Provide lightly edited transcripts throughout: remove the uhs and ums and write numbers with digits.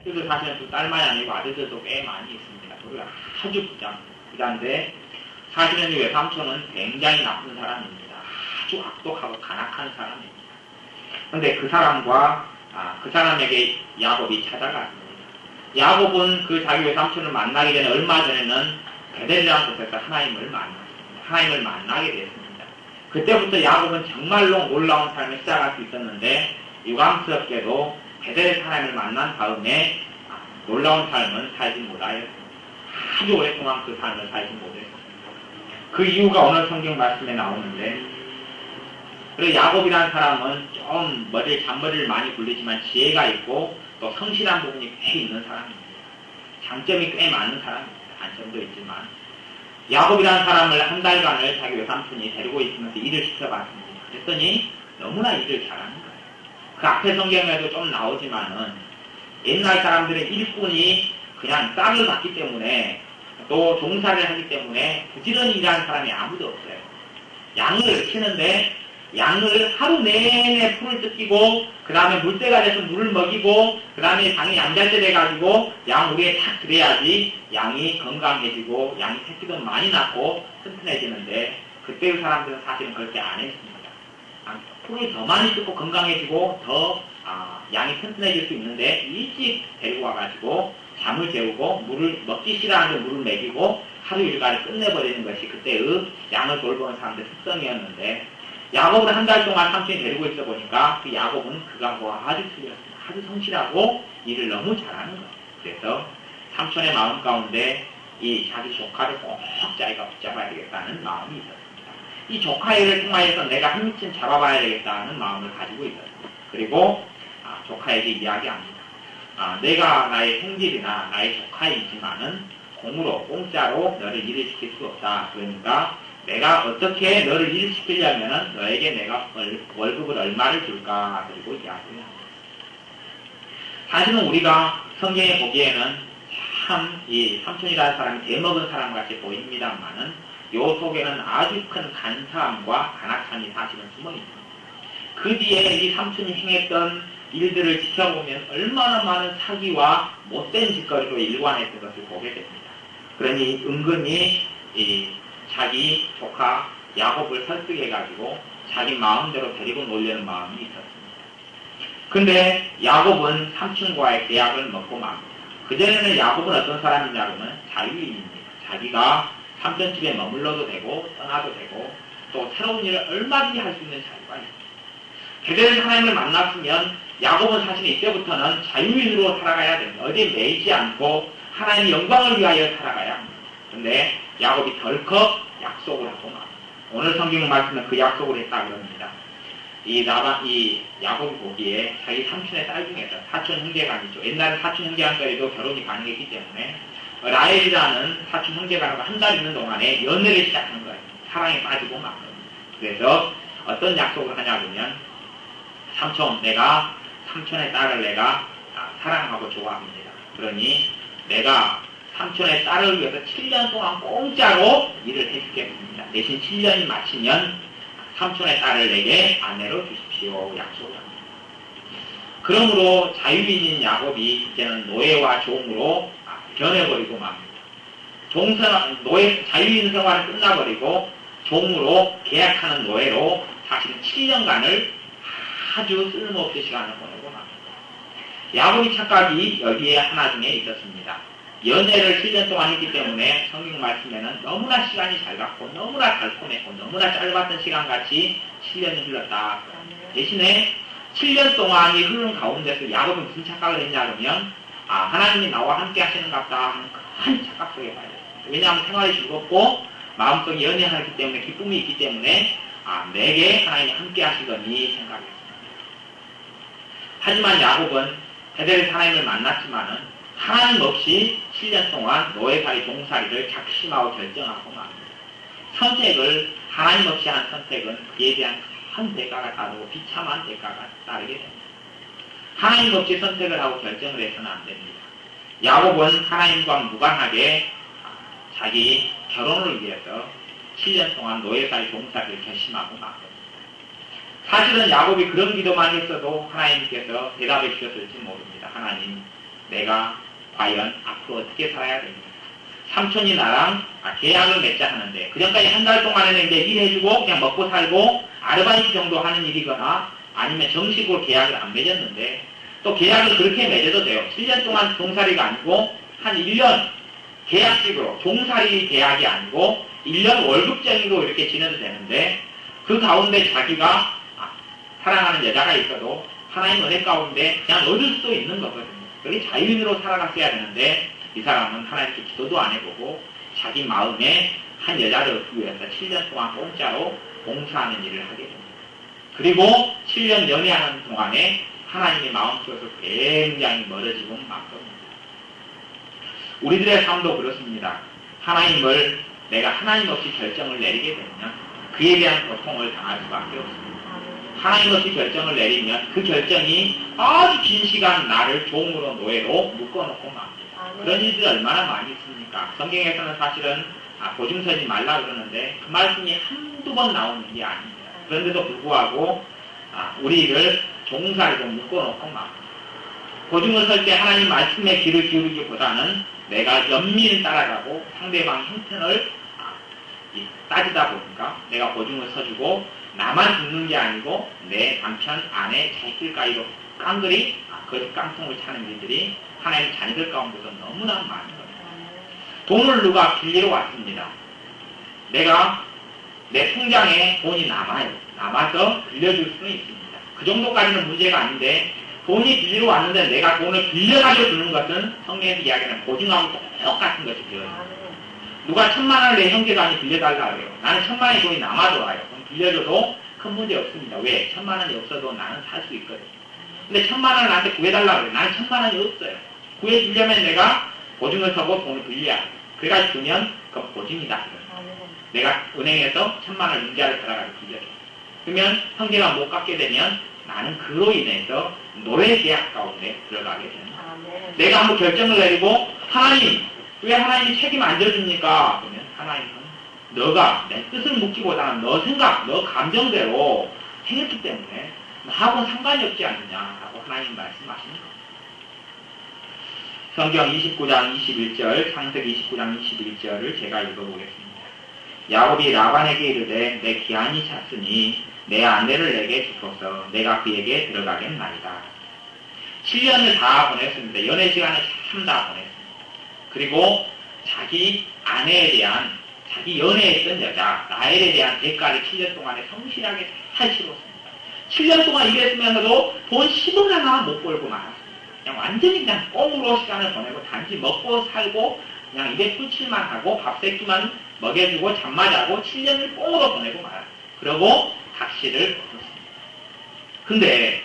그래도 사실은 또 딸만이 아니고 아들들도 꽤 많이 있습니다. 그리고 아주 부자인데 사실은 이 외삼촌은 굉장히 나쁜 사람입니다. 아주 악독하고 간악한 사람입니다. 그런데 그 사람과 그 사람에게 야곱이 찾아갔습니다. 야곱은 그 자기 외삼촌을 만나기 전에 얼마 전에는 베델이라는 곳에서 하나님을 만나게 됐습니다. 그때부터 야곱은 정말로 놀라운 삶을 시작할 수 있었는데 유감스럽게도 베델에서 하나님을 만난 다음에 놀라운 삶은 살지 못하였습니다. 아주 오랫동안 그 삶을 살지 못했습니다. 그 이유가 오늘 성경 말씀에 나오는데, 그리고 야곱이라는 사람은 좀 잔머리를 많이 굴리지만 지혜가 있고 또 성실한 부분이 꽤 있는 사람입니다. 장점이 꽤 많은 사람입니다. 단점도 있지만 야곱이라는 사람을 한 달간을 자기 외삼촌이 데리고 있으면서 일을 시켜봤습니다. 그랬더니 너무나 일을 잘하는 거예요. 그 앞에 성경에도 좀 나오지만은 옛날 사람들은 일꾼이 그냥 쌀을 받기 때문에 또 종사를 하기 때문에 부지런히 일하는 사람이 아무도 없어요. 양을 키우는데 양을 하루 내내 풀을 뜯기고 그 다음에 물때가 돼서 물을 먹이고 그 다음에 양이 양잘때 돼가지고 양 위에 탁 그래야지 양이 건강해지고 양이 새끼도 많이 낳고 튼튼해지는데 그때의 사람들은 사실은 그렇게 안 했습니다. 풀을 더 많이 뜯고 건강해지고 더 양이 튼튼해질 수 있는데 일찍 데리고 와가지고 잠을 재우고 물을 먹기 싫어하는데 물을 먹이고 하루 일과를 끝내버리는 것이 그때의 양을 돌보는 사람들의 특성이었는데 야곱을 한 달 동안 삼촌이 데리고 있어 보니까 그 야곱은 그간과 아주 틀렸습니다. 아주 성실하고 일을 너무 잘하는 거예요. 그래서 삼촌의 마음 가운데 이 자기 조카를 꼭 자기가 붙잡아야 되겠다는 마음이 있었습니다. 이 조카애를 통하여서 내가 한 미친 잡아봐야 되겠다는 마음을 가지고 있었습니다. 그리고 조카에게 이야기합니다. 내가 나의 형질이나 나의 조카이지만은 공짜로 너를 일을 시킬 수 없다. 그러니까 내가 어떻게 너를 일을 시키려면은 너에게 내가 월급을 얼마를 줄까? 그리고 이야기를 합니다. 사실은 우리가 성경에 보기에는 참 이 삼촌이라는 사람이 대먹은 사람 같이 보입니다만은 요 속에는 아주 큰 간사함과 간악함이 사실은 숨어 있습니다. 그 뒤에 이 삼촌이 행했던 일들을 지켜보면 얼마나 많은 사기와 못된 짓거리로 일관했던 것을 보게 됩니다. 그러니 은근히 자기 조카 야곱을 설득해가지고 자기 마음대로 데리고 놀려는 마음이 있었습니다. 근데 야곱은 삼촌과의 계약을 먹고 맙니다. 그전에는 야곱은 어떤 사람이냐면 자유인입니다. 자기가 삼촌 집에 머물러도 되고 떠나도 되고 또 새로운 일을 얼마든지 할 수 있는 자유가 있습니다. 제대로 하나님을 만났으면 야곱은 사실 이때부터는 자유인으로 살아가야 됩니다. 어디에 매이지 않고 하나님의 영광을 위하여 살아가야 합니다. 그런데 야곱이 덜컥 약속을 하고 맙니다. 오늘 성경 말씀은 그 약속을 했다 그럽니다. 이 야곱이 보기에 자기 삼촌의 딸 중에서 사촌 형제간이죠. 옛날에 사촌 형제간까지도 결혼이 가능했기 때문에 라헬이라는 사촌 형제간과 한 달 있는 동안에 연애를 시작한 거예요. 사랑에 빠지고 막. 그래서 어떤 약속을 하냐 그러면 삼촌의 딸을 내가 사랑하고 좋아합니다. 그러니 내가 삼촌의 딸을 위해서 7년 동안 공짜로 일을 해주겠습니다. 대신 7년이 마치면 삼촌의 딸을 내게 아내로 주십시오. 약속을 합니다. 그러므로 자유인인 야곱이 이제는 노예와 종으로 변해버리고 맙니다. 자유인 생활은 끝나버리고 종으로 계약하는 노예로 사실은 7년간을 아주 쓸모없이 시간을 보내고 맙니다. 야곱의 착각이 여기에 하나 중에 있었습니다. 연애를 7년 동안 했기 때문에 성경 말씀에는 너무나 시간이 잘 갔고 너무나 달콤했고 너무나 짧았던 시간같이 7년이 흘렀다. 대신에 7년 동안이 흐른 가운데서 야곱이 무슨 착각을 했냐 그러면 하나님이 나와 함께 하시는갑다 하는 큰 착각 속에 빠졌습니다. 왜냐하면 생활이 즐겁고 마음속에 연애가 있기 때문에 기쁨이 있기 때문에 내게 하나님이 함께 하시더니 생각했습니다. 하지만 야곱은 베델에서 하나님을 만났지만은 하나님 없이 7년 동안 노예살이 종살이를 작심하고 결정하고 맙니다. 하나님 없이 한 선택은 그에 대한 큰 대가가 따르고 비참한 대가가 따르게 됩니다. 하나님 없이 선택을 하고 결정을 해서는 안 됩니다. 야곱은 하나님과 무관하게 자기 결혼을 위해서 7년 동안 노예살이 종살이를 결심하고 맙니다. 사실은 야곱이 그런 기도만 했어도 하나님께서 대답해 주셨을지 모릅니다. 하나님, 내가 과연 앞으로 어떻게 살아야 됩니까? 삼촌이 나랑 계약을 맺자 하는데 그전까지 한 달 동안에는 이제 일해주고 그냥 먹고 살고 아르바이트 정도 하는 일이거나 아니면 정식으로 계약을 안 맺었는데 또 계약을 그렇게 맺어도 돼요. 7년 동안 종살이가 아니고 한 1년 계약식으로 종살이 계약이 아니고 1년 월급쟁이로 이렇게 지내도 되는데 그 가운데 자기가 사랑하는 여자가 있어도 하나님 은혜 가운데 그냥 얻을 수도 있는 거거든요. 그게 자유인으로 살아갔어야 되는데 이 사람은 하나님께 기도도 안 해보고 자기 마음에 한 여자를 얻기 위해서 7년 동안 공짜로 봉사하는 일을 하게 됩니다. 그리고 7년 연애하는 동안에 하나님의 마음속에서 굉장히 멀어지고 막 겁니다. 우리들의 삶도 그렇습니다. 하나님을 내가 하나님 없이 결정을 내리게 되면 그에 대한 고통을 당할 수밖에 없습니다. 하나님 없이 결정을 내리면 그 결정이 아주 긴 시간 나를 종으로 노예로 묶어놓고 맙니다. 그런 일들이 얼마나 많이 있습니까? 성경에서는 사실은 보증 서지 말라 그러는데 그 말씀이 한두 번 나오는 게 아닙니다. 그런데도 불구하고 우리를 종살이로 묶어놓고 맙니다. 보증을 설 때 하나님 말씀에 귀를 기울이기보다는 내가 연민을 따라가고 상대방 형편을 따지다 보니까 내가 보증을 서주고 나만 죽는 게 아니고 내 남편, 아내, 자식들까지도 깡그리 거짓 깡통을 차는 일들이 하나님 자녀들 가운데서 너무나 많은 겁니다. 돈을 누가 빌리러 왔습니다. 내가 내 통장에 돈이 남아서 빌려줄 수는 있습니다. 그 정도까지는 문제가 아닌데 돈이 빌리러 왔는데 내가 돈을 빌려가지고 주는 것은 성경에서 이야기하는 보증하고 똑같은 것이 되어집니다. 누가 1000만 원을 내 형제간이 빌려달라고 해요. 나는 1000만 원의 돈이 남아돌아요. 그럼 빌려줘도 큰 문제 없습니다. 왜? 1000만 원이 없어도 나는 살 수 있거든요. 근데 1000만 원을 나한테 구해달라고 해요. 나는 1000만 원이 없어요. 구해주려면 내가 보증을 서고 돈을 빌려야 해요. 그래가지고 주면 그건 보증이다. 내가 은행에서 1000만 원 융자를 받아가지고 빌려줘. 그러면 형제가 못 갚게 되면 나는 그로 인해서 노예 계약 가운데 들어가게 됩니다. 내가 한번 결정을 내리고 하나님 왜 하나님이 책임 안 져줍니까? 그러면 하나님은 너가 내 뜻을 묻기보다는 너 생각, 너 감정대로 행했기 때문에 나하고는 상관이 없지 않느냐라고 하나님 말씀하시는 겁니다. 성경 29장 21절, 창세기 29장 21절을 제가 읽어보겠습니다. 야곱이 라반에게 이르되 내 기한이 찼으니 내 아내를 내게 주소서 내가 그에게 들어가겠나이다. 7년을 다 보냈습니다. 연애 시간을 참 다 보냈습니다. 그리고 자기 아내에 대한 자기 연애했던 여자 라헬에 대한 대가를 7년 동안에 성실하게 잘 치렀습니다. 7년 동안 일했으면서도 돈 10원 하나 못 벌고 말았습니다. 그냥 완전히 그냥 꽁으로 시간을 보내고 단지 먹고 살고 그냥 입에 꿀칠만 하고 밥새끼만 먹여주고 잠만 자고 7년을 꽁으로 보내고 말았습니다. 그러고 각시를 얻었습니다. 근데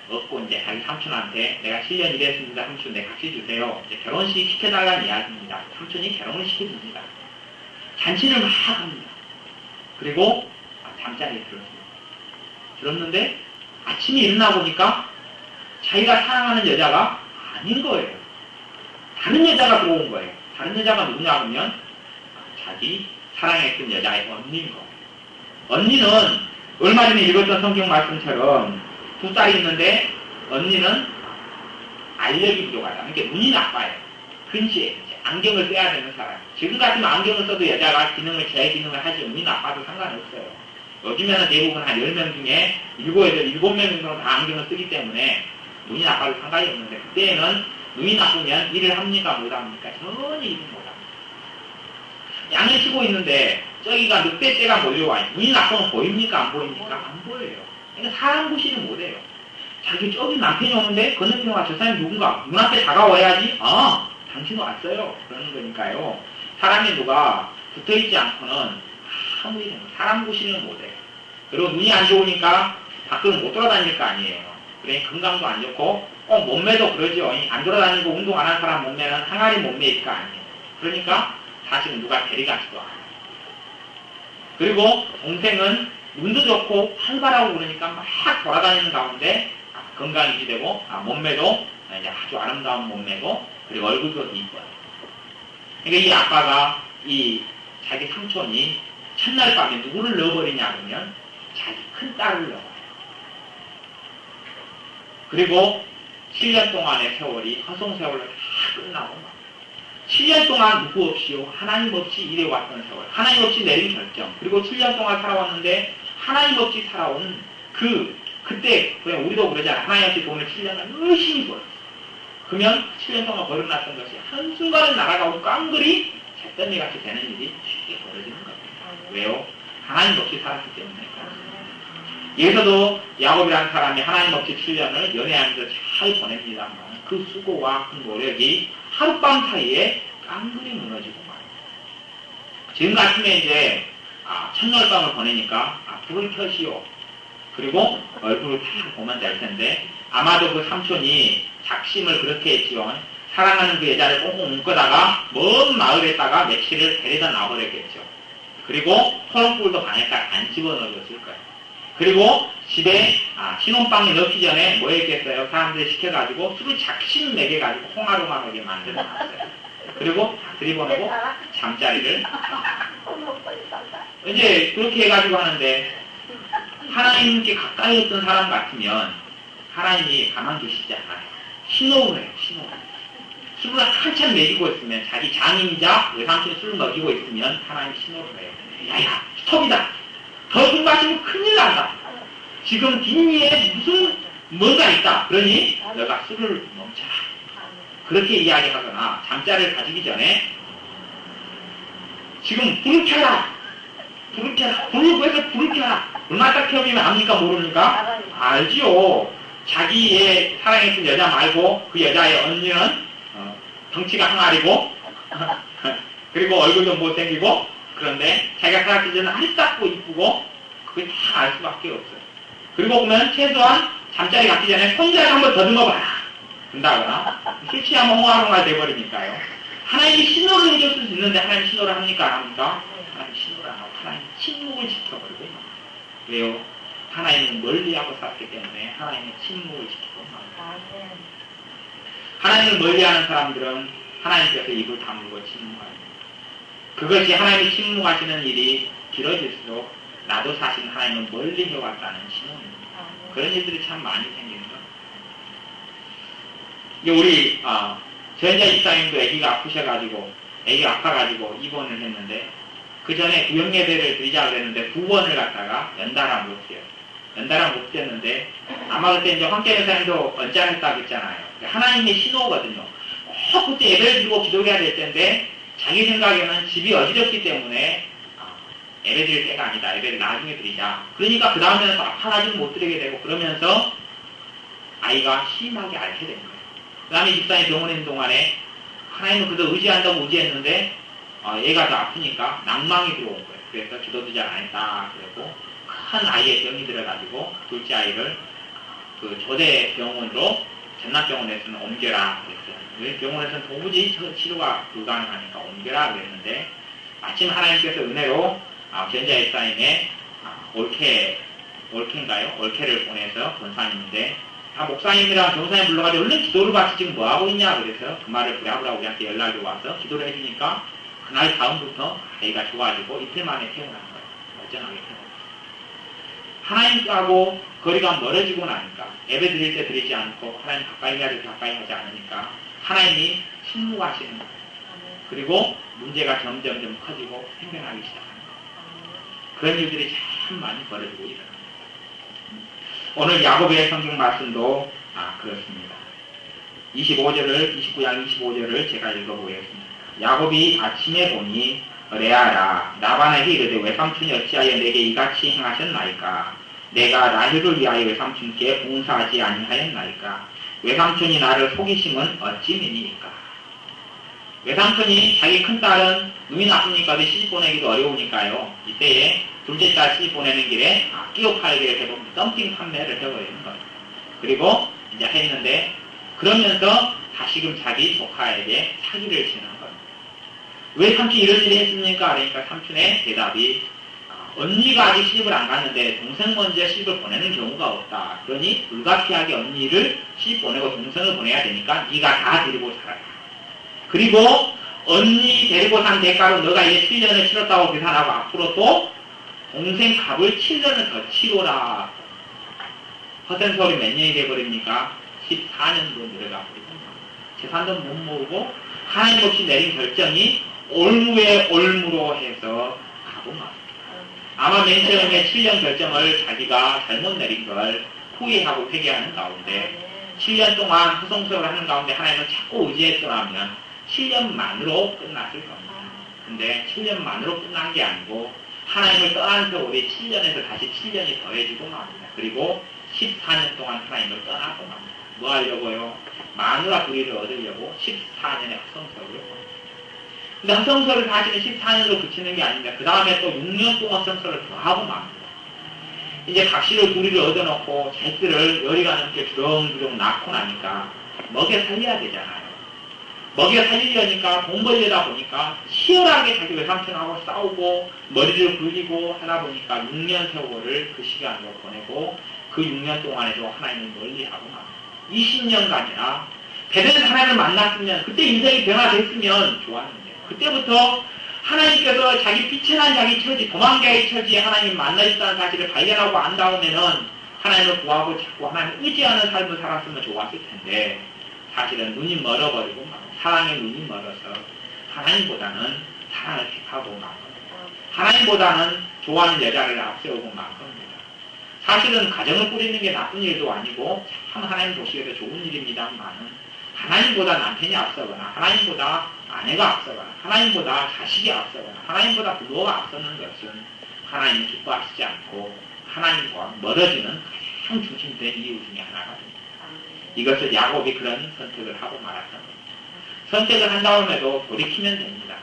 얻고 이제 자기 삼촌한테 내가 7년 일했습니다. 삼촌 내 각시 주세요. 이제 결혼식 시켜달라는 이야기입니다. 삼촌이 결혼을 시켜줍니다. 잔치를 막 합니다. 그리고 잠자리에 들었습니다. 들었는데 아침에 일어나 보니까 자기가 사랑하는 여자가 아닌 거예요. 다른 여자가 들어온 거예요. 다른 여자가 누구냐 하면 자기 사랑했던 여자의 언니인 거예요. 언니는 얼마 전에 읽었던 성경 말씀처럼 두 딸이 있는데 언니는 알력이 부족하다. 그러니까 눈이 나빠요. 근시에 안경을 써야 되는 사람. 지금 같으면 안경을 써도 여자가 제 기능을 하지 눈이 나빠도 상관없어요. 요즘에는 대부분 한 10명 중에 7명 정도는 다 안경을 쓰기 때문에 눈이 나빠도 상관이 없는데 그때는 눈이 나쁘면 일을 합니까 못합니까? 전혀 일을 못합니다. 양을 치고 있는데 저기가 늑대떼가 몰려와요. 눈이 나쁘면 보입니까 안 보입니까? 안 보여요. 그러니까 사람 구실을 못해요. 자기 저기 남편이 오는데 건너편에 와 저 사람이 누군가 눈앞에 다가와야지 당신 왔어요. 그러는 거니까요. 사람이 누가 붙어있지 않고는 아무 일이 없어요. 사람 구실은 못해요. 그리고 눈이 안 좋으니까 밖으로 못 돌아다닐 거 아니에요. 그러니 건강도 안 좋고 꼭 몸매도 그러죠. 안 돌아다니고 운동 안 한 사람 몸매는 항아리 몸매일 거 아니에요. 그러니까 사실은 누가 데려가지도 않아요. 그리고 동생은 눈도 좋고 활발하고 그러니까 막 돌아다니는 가운데 건강이 유지되고 몸매도 이제 아주 아름다운 몸매고 그리고 얼굴도 이뻐요. 그러니까 이 아빠가 이 자기 삼촌이 첫날 밤에 누구를 넣어버리냐 그러면 자기 큰 딸을 넣어요. 그리고 7년 동안의 세월이 허송세월로 다 끝나고 막 7년 동안 누구 없이요 하나님 없이 일해왔던 세월, 하나님 없이 내린 결정, 그리고 7년 동안 살아왔는데 하나님 없이 살아온 그때 그냥 우리도 그러잖아. 하나님 없이 돈을 7년간 열심히 벌었어. 그러면 7년 동안 벌어놨던 것이 한순간에 날아가고 깡그리 잿더미같이 되는 일이 쉽게 벌어지는 겁니다. 왜요? 하나님 없이 살았기 때문에. 여기서도 야곱이라는 사람이 하나님 없이 7년을 연애하면서 잘 보냅니다만 그 수고와 그 노력이 하룻밤 사이에 깡그리 무너지고 말입니다. 지금 아침에 이제 첫날밤을 보내니까 불을 켜시오. 그리고 얼굴을 탁 보면 될 텐데 아마도 그 삼촌이 작심을 그렇게 했지요. 사랑하는 그 여자를 꽁꽁 묶어다가 먼 마을에다가 며칠을 데려다 놔버렸겠죠. 그리고 토론불도 방에까지 안 집어넣었을 거예요. 그리고 집에 신혼방에 넣기 전에 뭐 했겠어요? 사람들이 시켜가지고 술을 작심 먹여가지고 홍아롱하게 만들어놨어요. 그리고 다 들이보내고 잠자리를 이제 그렇게 해가지고 하는데 하나님께 가까이 있던 사람 같으면 하나님이 가만 계시지 않아요. 신호를 해요. 신호를. 술을 한참 먹이고 있으면 자기 장인이자 외삼촌이 술을 먹이고 있으면 하나님 신호를 해요. 야야 스톱이다. 더 술 마시면 큰일 난다. 지금 뒷위에 무슨 뭔가 있다. 그러니 너가 술을 멈춰라. 그렇게 이야기하거나 잠자리를 가지기 전에 지금 불을 켜라. 불을 켜라. 불을 구해서 불을 켜라. 얼마나 딱 켜면 압니까 모릅니까? 알지요. 자기의 사랑했던 여자 말고 그 여자의 언니는 덩치가 항아리고 그리고 얼굴도 못생기고 그런데 자기가 생각했을 때는 아리따고 이쁘고 그게 다 알 수밖에 없어요. 그리고 보면 최소한 잠자리 가기 전에 손자를 한번 더듬어봐라. 된다거나 술 취하면 홍화롱화 돼버리니까요. 하나님이 신호를 해줬을 수 있는데 하나님 신호를 합니까? 안 합니까? 하나님 신호를 안 하고 하나님 침묵을 지켜버리고 있는 거예요. 왜요? 하나님은 멀리하고 살았기 때문에 하나님은 침묵을 지키고 있는 거예요. 하나님을 멀리하는 사람들은 하나님께서 입을 다물고 침묵합니다. 그것이 하나님이 침묵하시는 일이 길어질수록 나도 사실 하나님은 멀리 해왔다는 신호입니다. 그런 일들이 참 많이 생기는 거예요. 우리 전자 집사님도 아기가 아파가지고 입원을 했는데 그 전에 구역예배를 드리자 그랬는데 2번을 갖다가 연달아 못해요. 연달아 못했는데 아마 그때 이제 황태 여사님도 언짢았다고 했잖아요. 하나님의 신호거든요. 그때 예배를 드리고 기도해야 될 텐데 자기 생각에는 집이 어지럽기 때문에 예배 드릴 때가 아니다. 예배를 나중에 드리자. 그러니까 그 다음에는 아파가지고 못 드리게 되고 그러면서 아이가 심하게 앓게 된 거예요. 그 다음에 집사님 병원에 있는 동안에 하나님은 그래도 의지한다고 의지했는데 얘가 더 아프니까 낭망이 들어온 거예요. 그래서 기도도 잘 안 했다. 그랬고 큰 아이의 병이 들어가지고 둘째 아이를 그 조대 병원으로 전남병원에서는 옮겨라 그랬어요. 병원에서는 도무지 치료가 불가능하니까 옮겨라 그랬는데 마침 하나님께서 은혜로 견자 집사님의 올케를 보내서 권사님인데 목사님이랑 변호사님 불러가지고 얼른 기도를 받지 지금 뭐하고 있냐 그래서 그 말을 부랴부랴 우리한테 연락이 와서 기도를 해주니까 그날 다음부터 아이가 좋아지고 이틀 만에 태어난 거예요. 멀쩡하게 태어났어요. 하나님하고 거리가 멀어지고 나니까 예배 드릴 때 드리지 않고 하나님 가까이 해야 되고 가까이 하지 않으니까 하나님이 침묵하시는 거예요. 그리고 문제가 점점 커지고 생겨나기 시작합니다. 그런 일들이 참 많이 벌어지고 있습니다. 오늘 야곱의 성경 말씀도 그렇습니다. 29장 25절을 제가 읽어보겠습니다. 야곱이 아침에 보니 레아라 라반에게 이르되 외삼촌이 어찌하여 내게 이같이 행하셨나이까? 내가 라헬을 위하여 외삼촌께 봉사하지 아니하였나이까? 외삼촌이 나를 속이심은 어찌미니까? 외삼촌이 자기 큰딸은 눈이 나쁘니까 시집 보내기도 어려우니까요. 이때에 둘째 딸 시집 보내는 길에 끼워 팔기를 해보면 덤핑 판매를 해버리는 거예요. 그리고 이제 했는데 그러면서 다시금 자기 조카에게 사기를 치는 거예요. 왜 삼촌이 이런 일을 했습니까? 그러니까 삼촌의 대답이 언니가 아직 시집을 안 갔는데 동생 먼저 시집을 보내는 경우가 없다. 그러니 불가피하게 언니를 시집 보내고 동생을 보내야 되니까 네가 다 데리고 살아라. 그리고 언니 데리고 산 대가로 너가 이제 7년을 치렀다고 계산하고 앞으로 또 동생 값을 7년을 더 치러라. 허튼 서울이 몇 년이 돼버립니까? 14년으로 내려가 버리고 재산도 못 모으고 하나님 없이 내린 결정이 올무에 올무로 해서 가고 맙니다. 아마 맨 처음에 7년 결정을 자기가 잘못 내린 걸 후회하고 회개하는 가운데 7년 동안 후성수를 하는 가운데 하나님을 자꾸 의지했더라면 7년만으로 끝났을 겁니다. 근데 7년만으로 끝난 게 아니고 하나님을 떠난 세월이 7년에서 다시 7년이 더해지고 맙니다. 그리고 14년 동안 하나님을 떠나고 맙니다. 뭐 하려고요? 마누라 부리를 얻으려고 14년의 흑성서를 합니다. 근데 흑성서를 사실은 14년으로 그치는 게 아닙니다. 그 다음에 또 6년 동안 흑성서를 더 하고 맙니다. 이제 각시를 부리를 얻어놓고 자식들을 열이가 넘게 주렁주렁 낳고 나니까 먹여 살려야 되잖아요. 먹여 살리려니까 돈 벌려다 보니까 치열하게 자기 외삼촌하고 싸우고 머리를 굴리고 하다 보니까 6년 세월을 그 시간으로 보내고 그 6년 동안에도 하나님을 멀리하고 맙니다. 20년간이나 베드는 하나님을 만났으면 그때 인생이 변화됐으면 좋았는데 그때부터 하나님께서 자기 비천한 자기 처지 도망자의 처지에 하나님 만나 있다는 사실을 발견하고 안 다음에는 하나님을 구하고 자꾸 하나님을 의지하는 삶을 살았으면 좋았을 텐데 사실은 눈이 멀어버리고 사랑의 눈이 멀어서 하나님보다는 사랑을 택하고 만 겁니다. 하나님보다는 좋아하는 여자를 앞세우고 만 겁니다. 사실은 가정을 꾸리는 게 나쁜 일도 아니고 참 하나님 보시기에도 좋은 일입니다만은 하나님보다 남편이 앞서거나 하나님보다 아내가 앞서거나 하나님보다 자식이 앞서거나 하나님보다 부모가 앞서는 것은 하나님을 기뻐하시지 않고 하나님과 멀어지는 가장 중심된 이유 중에 하나가 됩니다. 이것을 야곱이 그런 선택을 하고 말았던 겁니다. 선택을 한 다음에도 돌이키면 됩니다.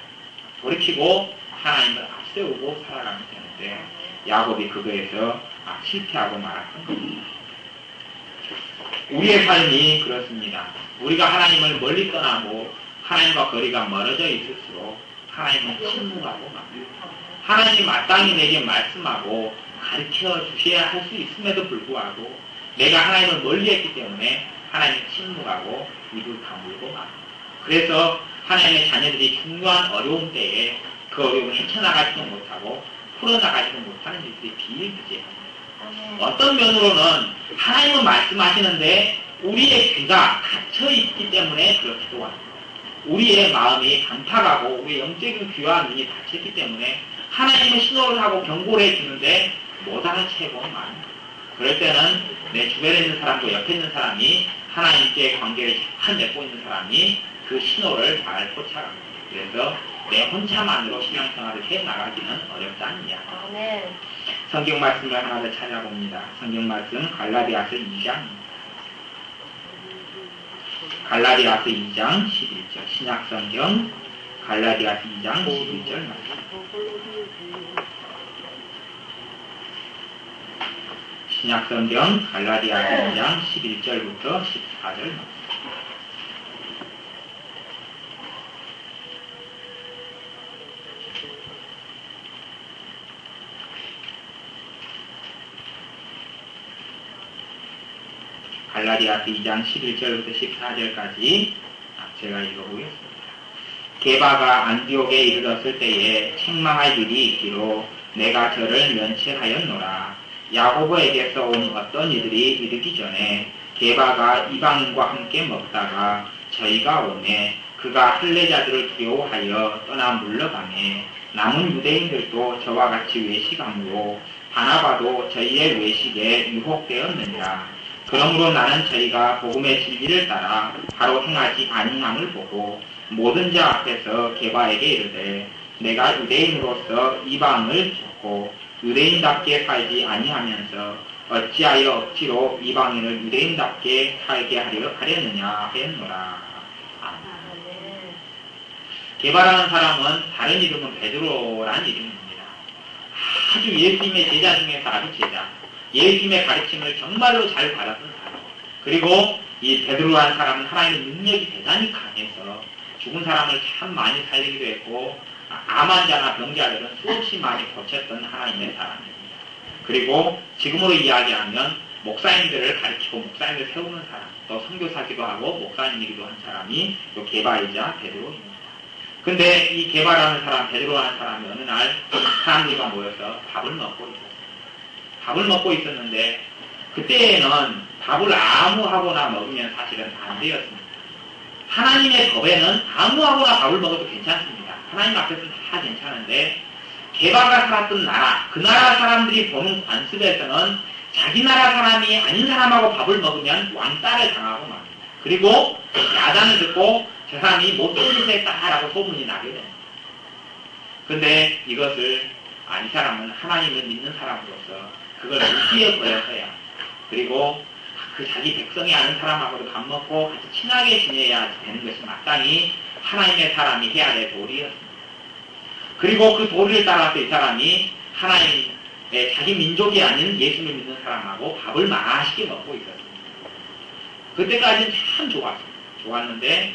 돌이키고 하나님을 앞세우고 살아가면 되는데 야곱이 그거에서 실패하고 말았던 겁니다. 우리의 삶이 그렇습니다. 우리가 하나님을 멀리 떠나고 하나님과 거리가 멀어져 있을수록 하나님은 침묵하고 맙니다. 하나님이 마땅히 내게 말씀하고 가르쳐 주셔야 할 수 있음에도 불구하고 내가 하나님을 멀리했기 때문에 하나님은 침묵하고 입을 다물고 맙니다. 그래서 하나님의 자녀들이 중요한 어려움 때에 그 어려움을 헤쳐나가지도 못하고 풀어나가지도 못하는 일들이 비일비재합니다. 어떤 면으로는 하나님은 말씀하시는데 우리의 귀가 닫혀있기 때문에 그렇기도 합니다. 우리의 마음이 강팍하고 우리의 영적인 귀와 눈이 닫혔기 때문에 하나님의 신호를 하고 경고를 해주는데 못 알아채고 맙니다. 그럴 때는 내 주변에 있는 사람과 옆에 있는 사람이 하나님께 관계를 잘 맺고 있는 사람이 그 신호를 잘 포착합니다. 그래서 내 혼자만으로 신앙생활을 해나가기는 어렵다는 이야기. 성경 말씀을 하나 더 찾아봅니다. 성경 말씀 갈라디아서 2장입니다. 갈라디아서 2장 11절 신약성경 갈라디아서 2장 11절 말씀. 신약성경 갈라디아서 2장 11절부터 14절 말씀. 갈라디아서 2장 11절부터 14절까지 제가 읽어보겠습니다. 게바가 안디옥에 이르렀을 때에 책망할 일이 있기로 내가 저를 면책하였노라. 야고보에게서 온 어떤 이들이 이르기 전에 게바가 이방인과 함께 먹다가 저희가 오매 그가 할례자들을 두려워하여 떠나 물러가매 남은 유대인들도 저와 같이 외식함으로 바나바도 저희의 외식에 유혹되었느니라. 그러므로 나는 저희가 복음의 진리를 따라 바로 행하지 아니함을 보고 모든 자 앞에서 게바에게 이르되 내가 유대인으로서 이방을 쫓고 유대인답게 살지 아니하면서 어찌하여 억지로 이방인을 유대인답게 살게 하려느냐 하였노라. 게바라는 사람은 다른 이름은 베드로라는 이름입니다. 아주 예수님의 제자 중에서 아주 제자. 예수님의 가르침을 정말로 잘 받았던 사람. 그리고 이 베드로라는 사람은 하나님의 능력이 대단히 강해서 죽은 사람을 참 많이 살리기도 했고 암 환자나 병자들은 수없이 많이 고쳤던 하나님의 사람입니다. 그리고 지금으로 이야기하면 목사님들을 가르치고 목사님을 세우는 사람, 또 선교사기도 하고 목사님이기도 한 사람이 요 게바이자 베드로입니다. 근데 이 게바라는 사람, 베드로라는 사람이 어느 날 사람들과 모여서 밥을 먹고 있었어요. 밥을 먹고 있었는데 그때에는 밥을 아무하고나 먹으면 사실은 안 되었습니다. 하나님의 법에는 아무하고나 밥을 먹어도 괜찮습니다. 하나님 앞에서는 다 괜찮은데 개바가 살았던 나라, 그 나라 사람들이 보는 관습에서는 자기 나라 사람이 아닌 사람하고 밥을 먹으면 왕따를 당하고 맙니다. 그리고 야단을 듣고 저 사람이 못된 짓을 했다라고 소문이 나게 됩니다. 근데 이것을 이 사람은 하나님을 믿는 사람으로서 그걸 무시해 버려서야, 그리고 그 자기 백성이 아는 사람하고도 밥 먹고 같이 친하게 지내야 되는 것이 마땅히 하나님의 사람이 해야 될 도리였습니다. 그리고 그 도리를 따라서 이 사람이 하나님의 자기 민족이 아닌 예수를 믿는 사람하고 밥을 맛있게 먹고 있었습니다. 그때까지는 참 좋았는데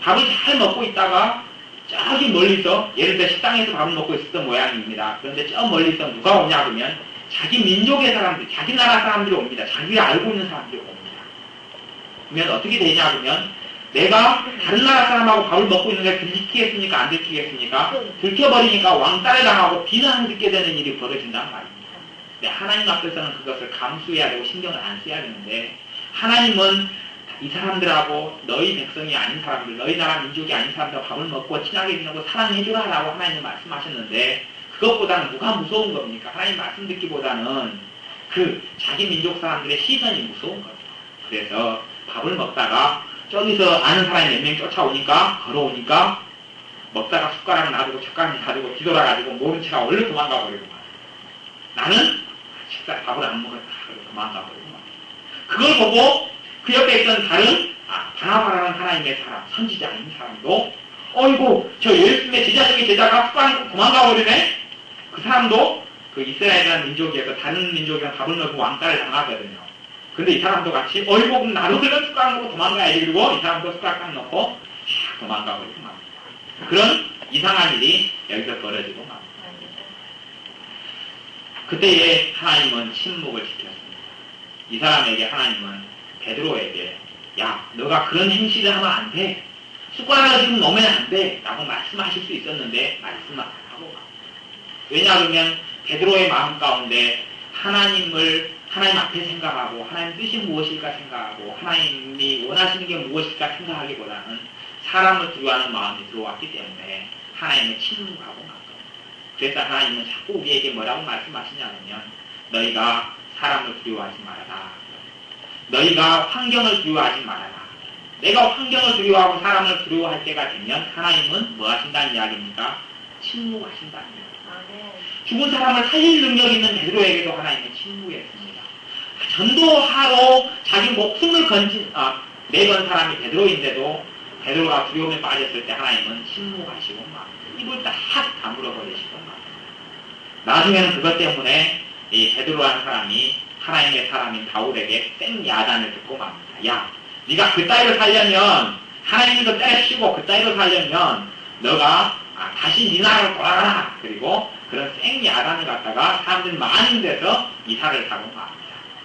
밥을 잘 먹고 있다가 저기 멀리서, 예를 들어 식당에서 밥을 먹고 있었던 모양입니다. 그런데 저 멀리서 누가 오냐 그러면 자기 민족의 사람들, 자기 나라 사람들이 옵니다. 자기가 알고 있는 사람들이 옵니다. 그러면 어떻게 되냐 그러면 내가 다른 나라 사람하고 밥을 먹고 있는 게 들키겠습니까? 안 들키겠습니까? 들켜버리니까 왕따를 당하고 비난을 듣게 되는 일이 벌어진단 말입니다. 근데 하나님 앞에서는 그것을 감수해야 되고 신경을 안 써야 되는데, 하나님은 이 사람들하고 너희 백성이 아닌 사람들, 너희 나라 민족이 아닌 사람들 밥을 먹고 친하게 지내고 사랑해주라 라고 하나님 말씀하셨는데, 그것보다는 뭐가 무서운 겁니까? 하나님 말씀 듣기보다는 그 자기 민족 사람들의 시선이 무서운 겁니다. 그래서 밥을 먹다가 저기서 아는 사람이 몇 명 쫓아오니까, 걸어오니까 먹다가 숟가락을 놔두고 젓가락을 놔두고 뒤돌아가지고 모른 체가 얼른 도망가 버리고 말이야. 나는 식사 밥을 안 먹었다 그러고 도망가 버리고 말이야. 그걸 보고 그 옆에 있던 다른 바나바라는 하나님의 사람, 선지자인 사람도 어이구 저 예수님의 제자 중에 제자가 숟가락 도망가 버리네. 그 사람도 그 이스라엘이라는 민족에서 다른 민족이랑 밥을 먹고 왕따를 당하거든요. 근데 이 사람도 같이 어이구 그럼 나도 그런 숟가락 놓고 도망가야지. 그리고 이 사람도 숟가락 딱 놓고 샥 도망가 버리고 맙니다. 그런 이상한 일이 여기서 벌어지고 맙니다. 그때에 하나님은 침묵을 지켰습니다. 이 사람에게 하나님은 베드로에게 야 너가 그런 행실을 하면 안 돼. 숟가락을 지금 놓으면 안 돼. 라고 말씀하실 수 있었는데 말씀 안 하고 맙니다. 왜냐하면 베드로의 마음 가운데 하나님 앞에 생각하고 하나님 뜻이 무엇일까 생각하고 하나님이 원하시는 게 무엇일까 생각하기보다는 사람을 두려워하는 마음이 들어왔기 때문에 하나님은 침묵하고 말거든요. 그래서 하나님은 자꾸 우리에게 뭐라고 말씀하시냐면 너희가 사람을 두려워하지 말아라. 너희가 환경을 두려워하지 말아라. 내가 환경을 두려워하고 사람을 두려워할 때가 되면 하나님은 뭐 하신다는 이야기입니까? 침묵하신다는 이야기입니다. 죽은 사람을 살릴 능력 있는 베드로에게도 하나님은 침묵했습니다. 전도하러 자기 목숨을 내건 사람이 베드로인데도 베드로가 두려움에 빠졌을 때 하나님은 침묵하시고 막 입을 딱 다물어 버리시고 막 나중에는 그것 때문에 이 베드로라는 사람이 하나님의 사람인 바울에게 생 야단을 듣고 맙니다. 야, 네가 그 따위로 살려면 하나님도 때려치고 그 따위로 살려면 너가 다시 네 나라로 돌아가라. 그리고 그런 생 야단을 갖다가 사람들 많은 데서 이사를 가고 맙니다.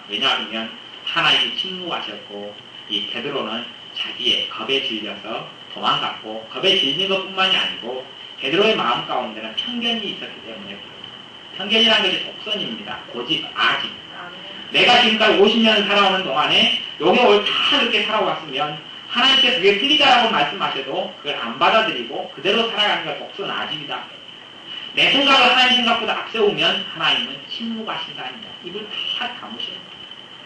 왜냐하면 하나님이 침묵하셨고 이 베드로는 자기의 겁에 질려서 도망갔고 겁에 질린 것뿐만이 아니고 베드로의 마음 가운데는 편견이 있었기 때문에 편견이라는 것이 독선입니다. 고집, 아집. 내가 지금까지 50년을 살아오는 동안에 요게 다 이렇게 살아왔으면 하나님께서 그게 틀리다라고 말씀하셔도 그걸 안 받아들이고 그대로 살아가는 게 독선, 아집이다. 내 생각을 하나님 생각보다 앞세우면 하나님은 침묵하신다는 거예요. 입을 다 다무시는 거예요.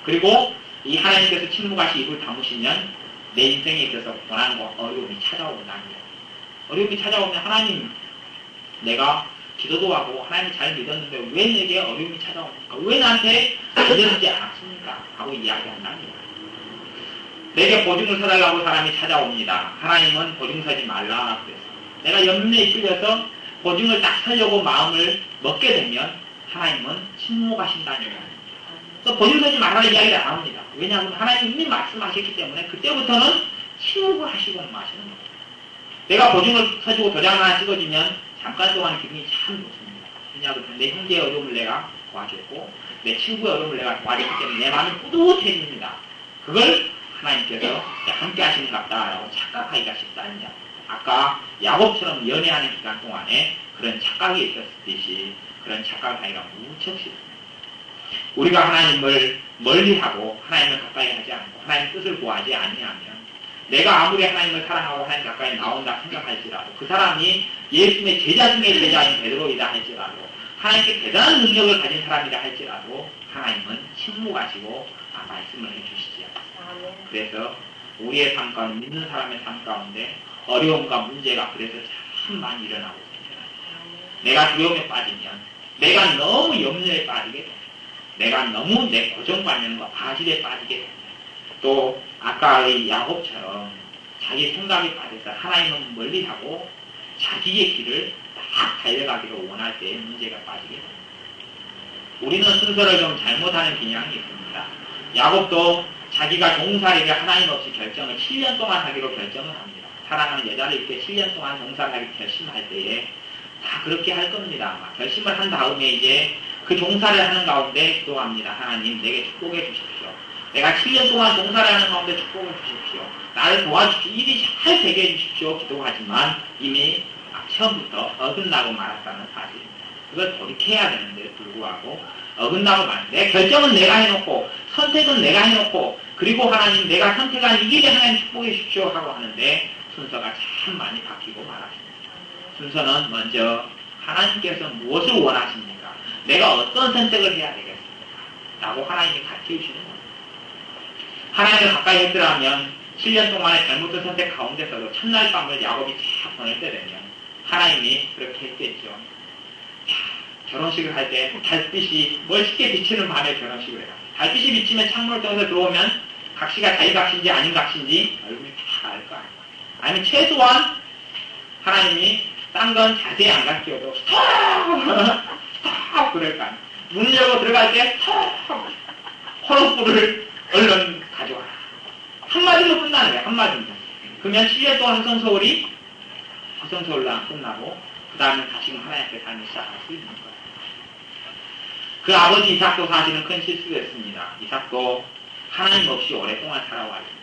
그리고 이 하나님께서 침묵하시 입을 다무시면 내 인생에 있어서 고난과 어려움이 찾아온다는 거예요. 어려움이 찾아오면 하나님 내가 기도도 하고 하나님 잘 믿었는데 왜 내게 어려움이 찾아옵니까? 왜 나한테 믿어주지 않았습니까? 하고 이야기한다는 거예요. 내게 보증을 서달라고 사람이 찾아옵니다. 하나님은 보증 서지 말라 그랬어요. 내가 염려에 이끌려서 보증을 딱 서려고 마음을 먹게 되면 하나님은 침묵하신다는 거예요. 그래서 보증 서지 말라는 이야기를 안 합니다. 왜냐하면 하나님이 이미 말씀하셨기 때문에 그때부터는 침묵을 하시고 마시는 거예요. 내가 보증을 서주고 도장 하나 찍어주면 잠깐 동안 기분이 참 좋습니다. 왜냐하면 내 형제의 어려움을 내가 도와줬고 내 친구의 어려움을 내가 도와줬기 때문에 내 마음이 뿌듯해집니다. 그걸 하나님께서 함께 하시는 것 같다라고 착각하기가 쉽다느냐. 아까 야곱처럼 연애하는 기간 동안에 그런 착각이 있었듯이 그런 착각을 하기가 무척 쉽습니다. 우리가 하나님을 멀리하고 하나님을 가까이 하지 않고 하나님의 뜻을 구하지 아니하면 내가 아무리 하나님을 사랑하고 하나님 가까이 나온다 생각할지라도 그 사람이 예수님의 제자 중에 제자인 베드로이다 할지라도 하나님께 대단한 능력을 가진 사람이라 할지라도 하나님은 침묵하시고 말씀을 해주시지 않습니다. 그래서 우리의 삶 가운데 믿는 사람의 삶 가운데 어려움과 문제가 그래서 참 많이 일어나고 있습니다. 내가 두려움에 빠지면 내가 너무 염려에 빠지게 됩니다. 내가 너무 내 고정관념과 바질에 빠지게 됩니다. 또 아까의 야곱처럼 자기 생각에 빠져서 하나님은 멀리하고 자기의 길을 딱 달려가기를 원할 때 문제가 빠지게 됩니다. 우리는 순서를 좀 잘못하는 경향이 있습니다. 야곱도 자기가 종살이를 하나님 없이 결정을 7년 동안 하기로 결정을 합니다. 사랑하는 여자를 이렇게 7년 동안 종살이 하기 결심할 때에 다 그렇게 할 겁니다. 결심을 한 다음에 이제 그 종살이를 하는 가운데 기도합니다. 하나님 내게 축복해 주십시오. 내가 7년 동안 종살이 하는 가운데 축복해 주십시오. 나를 도와주십시오. 일이 잘 되게 해주십시오. 기도하지만 이미 처음부터 어긋나고 말았다는 사실입니다. 그걸 돌이켜야 되는데 불구하고 어긋나고 말았다. 내 결정은 내가 해놓고 선택은 내가 해놓고 그리고 하나님 내가 선택한 이 길에 하나님 축복해 주십시오 하고 하는데 순서가 참 많이 바뀌고 말았습니다. 순서는 먼저 하나님께서 무엇을 원하십니까? 내가 어떤 선택을 해야 되겠습니까? 라고 하나님이 가르쳐주시는 겁니다. 하나님을 가까이 했더라면 7년 동안의 잘못된 선택 가운데서도 첫날 밤을 야곱이 쫙 보낼 때 되면 하나님이 그렇게 했겠죠. 결혼식을 할 때 달빛이 멋있게 비치는 밤에 결혼식을 해요. 달빛이 비치면 창문을 통해서 들어오면 각시가 자기 각시인지 아닌 각시인지 얼굴이 다 알 거 아니에요. 아니면 최소한 하나님이 딴 건 자세히 안 가르쳐도 스톱 그럴 거 아니에요. 문을 열고 들어갈 때 스톱 호로불을 얼른 가져와라. 한마디로 끝나는 거예요. 한마디로. 그러면 7년 동안 화성서울랑 끝나고 그 다음에 다시금 하나님 앞에 삶을 시작할 수 있는 거예요. 그 아버지 이삭도 사실은 큰 실수를 했습니다. 이삭도 하나님 없이 오랫동안 살아왔습니다.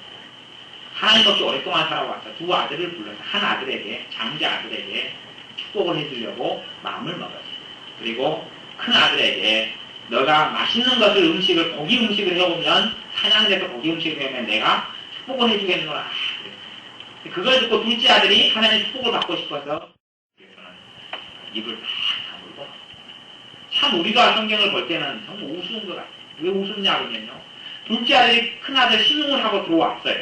하나님 없이 오랫동안 살아와서 두 아들을 불러서 한 아들에게 장자 아들에게 축복을 해주려고 마음을 먹었습니다. 그리고 큰 아들에게 너가 맛있는 것을 고기 음식을 해오면 사냥돼서 고기 음식을 해오면 내가 축복을 해주겠노라. 그걸 듣고 둘째 아들이 하나님의 축복을 받고 싶어서 입을 막 다물고 참 우리가 성경을 볼 때는 정말 우스운 것 같아요. 왜 우스냐면요. 둘째 아들이 큰 아들 신용을 하고 들어왔어요.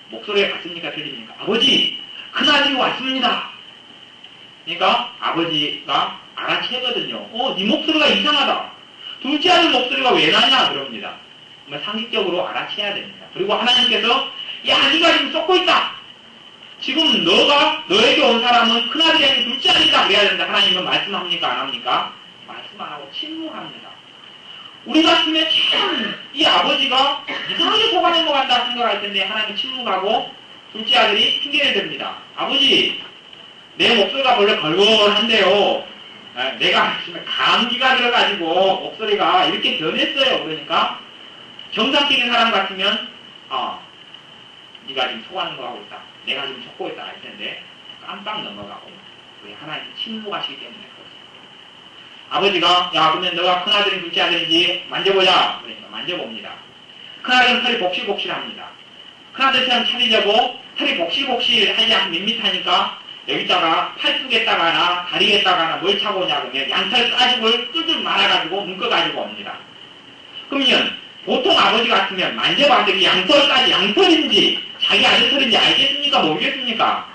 목소리가 같습니까? 들립니까? 아버지! 큰 아들이 왔습니다. 그러니까 아버지가 알아채거든요. 네 목소리가 이상하다. 둘째 아들 목소리가 왜 나냐? 그럽니다. 상식적으로 알아채야 됩니다. 그리고 하나님께서 야 네가 지금 쫓고 있다. 지금 너에게 온 사람은 큰아들이 아닌 둘째 아들이다 그래야 된다. 하나님은 말씀합니까? 안 합니까? 말씀 안 하고 침묵합니다. 우리 같으면 참 이 아버지가 이상하게 속아낸 것 같다 생각할 텐데 하나님이 침묵하고 둘째 아들이 핑계를 댑니다. 아버지 내 목소리가 원래 걸걸한데요. 내가 감기가 들어가지고 목소리가 이렇게 변했어요. 그러니까 정상적인 사람 같으면 네가 지금 속아낸 거 하고 있다. 내가 지금 속고 있다 할 텐데 깜빡 넘어가고 왜 하나님 침묵하시기 때문에 그렇습니다. 아버지가 야 그러면 너가 큰아들인지 둘째 아들인지 만져보자. 그러니까 만져봅니다. 큰아들은 털이 복실복실합니다. 큰아들처럼 차리려고 털이 복실복실하지 않고 밋밋하니까 여기다가 팔뚝에다가나 다리에다가나 뭘 차고 오냐 그러면 양털 가죽을 뚫뚫 말아가지고 묶어가지고 옵니다. 그러면 보통 아버지 같으면 만져봤더니 양털까지 양털인지 자기 아들 털인지 알겠습니까? 모르겠습니까?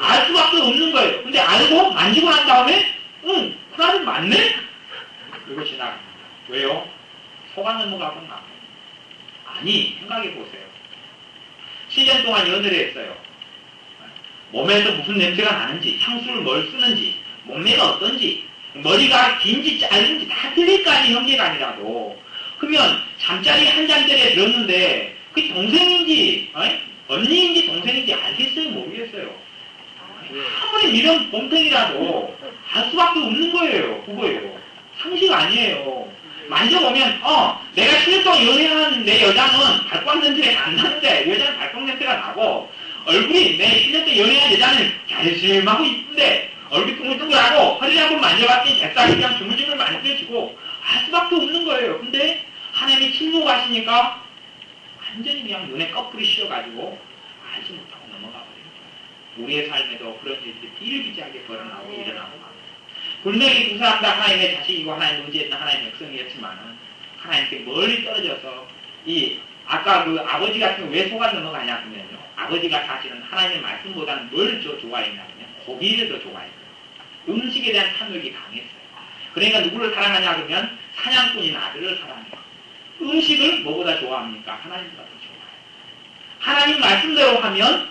알 수밖에 없는 거예요. 근데 알고 만지고 난 다음에 큰아들 맞네? 그리고 지나갑니다. 왜요? 속아 넘어가구나. 아니 생각해보세요. 7년 동안 연애를 했어요. 몸에서 무슨 냄새가 나는지 향수를 뭘 쓰는지 몸매가 어떤지 머리가 긴지 짧은지 다 틀릴 거 아니 형제간이라도 그러면 잠자리 한 잠자리에 들었는데 그게 동생인지 언니인지 동생인지 알겠어요? 모르겠어요? 아무리 미련 봄탱이라도 알 수밖에 없는 거예요. 그거예요. 상식 아니에요. 만져보면 내가 7년 동안 연애하는 내 여자는 발광 냄새가 안 나는데 여자는 발광 냄새가 나고 얼굴이 내 7년 동안 연애한 여자는 갸름하고 이쁜데 얼굴이 둥글둥글하고 허리를 한번 만져봤더니 뱃살이 그냥 주물주물 만져지고 알 수밖에 없는 거예요. 근데 하나님이 침묵하시니까 완전히 그냥 눈에 꺼풀이 씌어가지고 알지 못하고 넘어가 버리는 거예요. 우리의 삶에도 그런 일들이 비일비재하게 일어나고 말입니다. 분명히 두 사람 다 하나님의 자식이고 하나님 의지했던 하나님의 백성이었지만은 하나님께 멀리 떨어져서 아까 그 아버지 같은 거 왜 속아 넘어가냐 하면요. 아버지가 사실은 하나님의 말씀보다는 뭘 더 좋아했냐면 고기를 더 좋아했어요. 음식에 대한 탐욕이 강했어요. 그러니까 누구를 사랑하냐 그러면 사냥꾼인 아들을 사랑해요. 음식을 뭐보다 좋아합니까? 하나님보다 더 좋아해요. 하나님 말씀대로 하면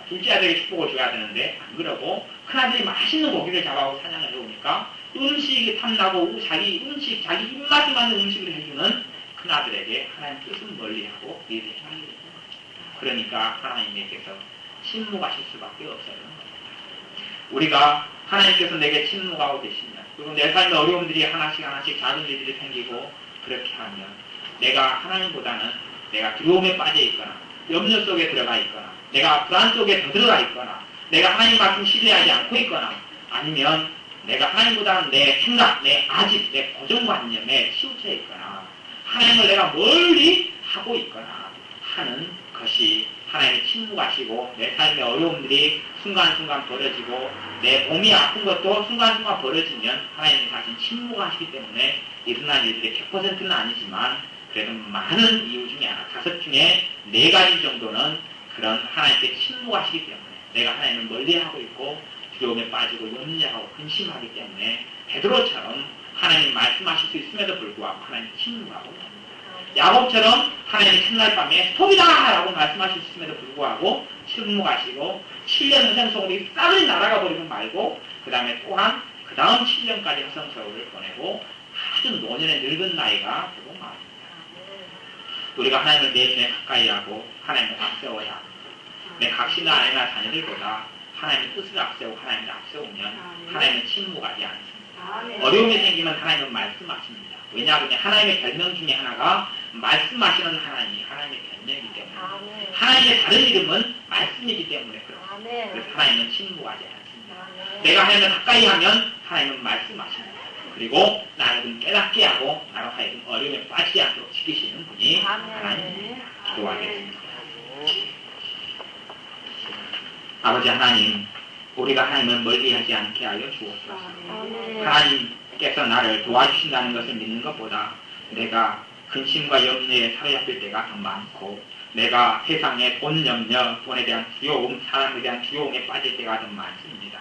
둘째 아들에게 축복을 줘야 되는데 안 그러고 큰아들이 맛있는 고기를 잡아오고 사냥을 해오니까 음식이 탐나고 자기 입맛에 맞는 음식을 해주는 큰아들에게 하나님 뜻은 멀리하고 일을 행하게 됩니다. 그러니까 하나님께서 침묵하실 수밖에 없어요. 우리가 하나님께서 내게 침묵하고 계시면 그리고 내 삶의 어려움들이 하나씩 작은 일들이 생기고 그렇게 하면 내가 하나님보다는 내가 두려움에 빠져 있거나 염려 속에 들어가 있거나 내가 불안 속에 더 들어가 있거나 내가 하나님 말씀 신뢰하지 않고 있거나 아니면 내가 하나님보다는 내 생각, 내 아집, 내 고정관념에 치우쳐 있거나 하나님을 내가 멀리 하고 있거나 하는 것이 하나님이 침묵하시고 내 삶의 어려움들이 순간순간 벌어지고 내 몸이 아픈 것도 순간순간 벌어지면 하나님이 사실 침묵하시기 때문에 일어난 일들이 100%는 아니지만 그래도 많은 이유 중에 하나, 5 중에 4가지 정도는 그런 하나님께 침묵하시기 때문에 내가 하나님을 멀리하고 있고 두려움에 빠지고 염려하고 근심하기 때문에 베드로처럼 하나님 말씀하실 수 있음에도 불구하고 하나님 침묵하고 있습니다. 야곱처럼 하나님이 첫날 밤에 스톱이다! 라고 말씀하실 수 있음에도 불구하고 침묵하시고 7년 허생 속으로 싹을 날아가 버리고 말고 그 다음에 또한 그 다음 7년까지 허생 세월을 보내고 아주 노년에 늙은 나이가 되고 말입니다. 우리가 하나님을 내심에 가까이 하고 하나님을 앞세워야 합니다. 내 각시나 아내나 자녀들보다 하나님의 뜻을 앞세우고 하나님을 앞세우면 하나님은 침묵하지 않습니다. 어려움이 생기면 하나님은 말씀하십니다. 왜냐하면 하나님의 별명 중에 하나가 말씀하시는 하나님의 별명이기 때문에 하나님의 다른 이름은 말씀이기 때문에 그렇습니다. 그래서 하나님은 침묵하지 않습니다. 내가 하나님을 가까이 하면 하나님은 말씀하십니다. 그리고 나를 깨닫게 하고 나로 하여금 어려움에 빠지지 않도록 지키시는 분이 하나님입니다. 기도하겠습니다. 아버지 하나님, 우리가 하나님을 멀리하지 않게 하여 주옵소서. 하나님께서 나를 도와주신다는 것을 믿는 것보다 내가 근심과 염려에 사로잡힐 때가 더 많고 내가 세상의 돈 염려, 돈에 대한 두려움, 사람에 대한 두려움에 빠질 때가 더 많습니다.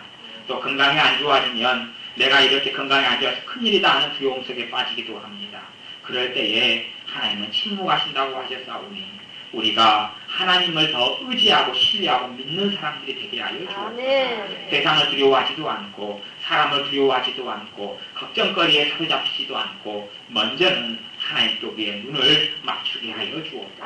또 건강이 안 좋아지면 내가 이렇게 건강이 안 좋아서 큰일이다 하는 두려움 속에 빠지기도 합니다. 그럴 때에 하나님은 침묵하신다고 하셨사오니 우리가 하나님을 더 의지하고 신뢰하고 믿는 사람들이 되게 하여 주옵소서. 세상을 두려워하지도 않고 사람을 두려워하지도 않고 걱정거리에 사로잡히지도 않고 먼저는 하나님 쪽에 눈을 맞추게 하여 주옵소서.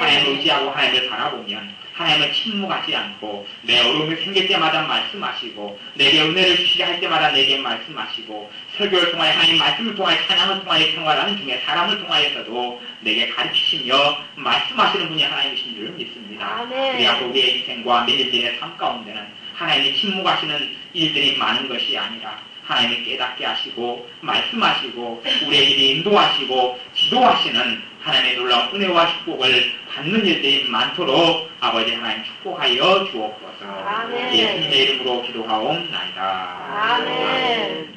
하나님을 의지하고 하나님을 바라보면 하나님을 침묵하지 않고 내 어려움이 생길 때마다 말씀하시고 내게 은혜를 주시게 할 때마다 내게 말씀하시고 설교를 통하여 하나님 말씀을 통하여 찬양을 통하여 생활하는 중에 사람을 통하여서도 내게 가르치시며 말씀하시는 분이 하나님이신 줄 믿습니다. 그래야 우리의 인생과 매일매일의 삶 가운데는 하나님이 침묵하시는 일들이 많은 것이 아니라 하나님이 깨닫게 하시고 말씀하시고 우리에게 인도하시고 지도하시는 하나님의 놀라운 은혜와 축복을 받는 일들이 많도록 아버지 하나님 축복하여 주옵소서. 예수님의 이름으로 기도하옵나이다. 아멘.